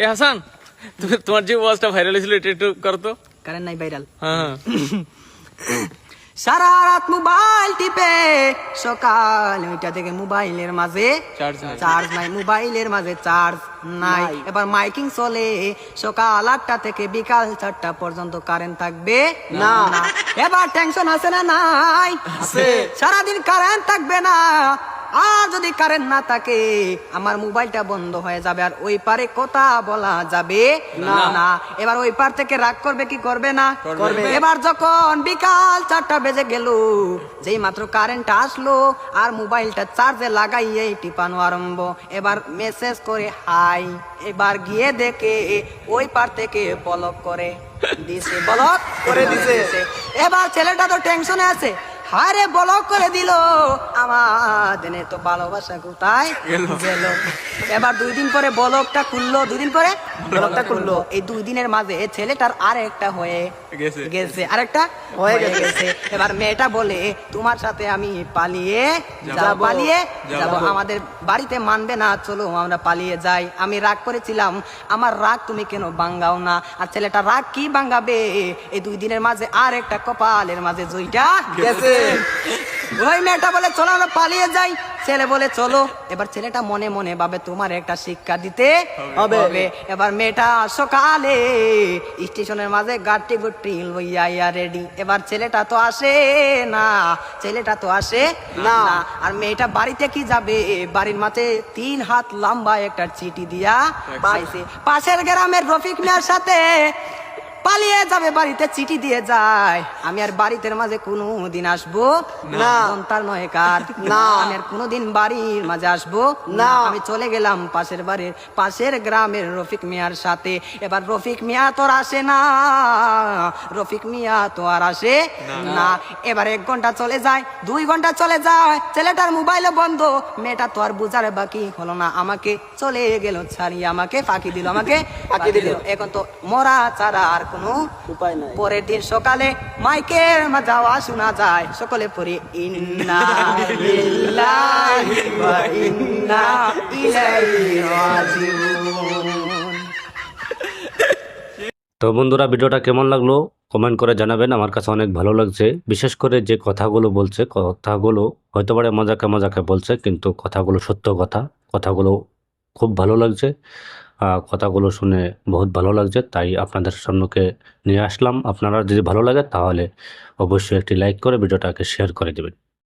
এ হাসান, তোমার যে ওয়াজটা ভাইরাল হয়েছিল এটা একটু করো তো। কারেন্ট নাই ভাইরাল। হ্যাঁ সারা রাত মোবাইল টিপে সকাল 9টা থেকে মোবাইলের মাঝে চার্জ নাই, মোবাইলের মাঝে চার্জ নাই। এবার মাইকিং চলে সকাল 8টা থেকে বিকাল 4টা পর্যন্ত কারেন্ট থাকবে না। এবার টেনশন আছে না? নাই, সারাদিন কারেন্ট থাকবে না। আর যদি কারেন্ট না থাকে আমার মোবাইলটা বন্ধ হয়ে যাবে, আর ওই পারে কথা বলা যাবে না। এবার ওই পার থেকে রাগ করবে কি করবে না? করবে। এবার যখন বিকাল 4টা বেজে গেল, যেই মাত্র কারেন্ট আসলো আর মোবাইলটা চার্জে লাগাইয়ে টিপানো আরম্ভ। এবার মেসেজ করে হাই, এবার গিয়ে দেখে ওই পার থেকে ব্লক করে দিছে, ব্লক করে দিছে। এবার ছেলেটা তো টেনশনে আছে, হারে ব্লক করে দিল, আমাদের তো ভালোবাসা কোথায় গেল। এবার 2 দিন পরে ব্লকটা খুললো, 2 দিন পরে ব্লকটা খুললো। এই 2 দিনের মাঝে ছেলেটার আরেকটা হয়ে গেছে, আরেকটা হয়ে গেছে। এবার মেয়েটা বলে তোমার সাথে আমি পালিয়ে যাব, আমাদের বাড়িতে মানবে না, চলো আমরা পালিয়ে যাই। আমি রাগ করেছিলাম, আমার রাগ তুমি কেন ভাঙ্গাও না? আর ছেলেটা রাগ কি ভাঙ্গাবে? এই 2 দিনের মাঝে আরেকটা কপালের মাঝে জয়টা গেছে। ওই মেয়েটা বলে চলো আমরা পালিয়ে যাই, ছেলে বলে চলো। এবার ছেলেটা মনে মনে ভাবে তোমার একটা শিক্ষা দিতে হবে। এবার মেয়েটা সকালে স্টেশনের মাঝে গাড়ি গুটি লইয়া রেডি। এবার ছেলেটা তো আসে না, আর মেয়েটা বাড়িতে কি যাবে? বাড়ির মাঝে 3 হাত লম্বা একটা চিঠি দিয়া পাইছে। পাশের গ্রামের রফিক মিয়ার সাথে পালিয়ে যাবে, বাড়িতে চিঠি দিয়ে যায়। আমি আর বাড়িতে মাঝে কোনোদিন আসবো না, তার নয় কার না, আমি আর কোনোদিন বাড়ির মাঝে আসবো না। আমি চলে গেলাম পাশের গ্রামের রফিক মিয়ার সাথে। এবার রফিক মিয়া তো আর আসে না, না। এবার 1 ঘন্টা চলে যায়, 2 ঘন্টা চলে যায়, ছেলেটার মোবাইলও বন্ধ। মেয়েটা তো আর বুঝার বাকি হলো না, আমাকে চলে গেল ছাড়িয়ে, আমাকে ফাঁকি দিল। এখন তো মরা ছাড়া আর কোনো উপায় নাই। পরের দিন সকালে মাইকের মাঝে আওয়াজ শোনা যায়, সকলে পড়ে ইন্না লিল্লাহি ওয়া ইন্না ইলাইহি রাজিউন। তো বন্ধুরা, ভিডিওটা কেমন লাগলো কমেন্ট করে জানাবেন। আমার কাছে অনেক ভালো লাগছে, বিশেষ করে যে কথাগুলো বলছে, কথাগুলো হয়তো পারে মজাকে বলছে, কিন্তু কথাগুলো সত্য কথাগুলো খুব ভালো লাগছে। কথাগুলো শুনে বহুত ভালো লাগছে, তাই আপনাদের সম্মুখে নিয়ে আসলাম। আপনারা যদি ভালো লাগে তাহলে অবশ্যই একটি লাইক করে ভিডিওটাকে শেয়ার করে দেবেন।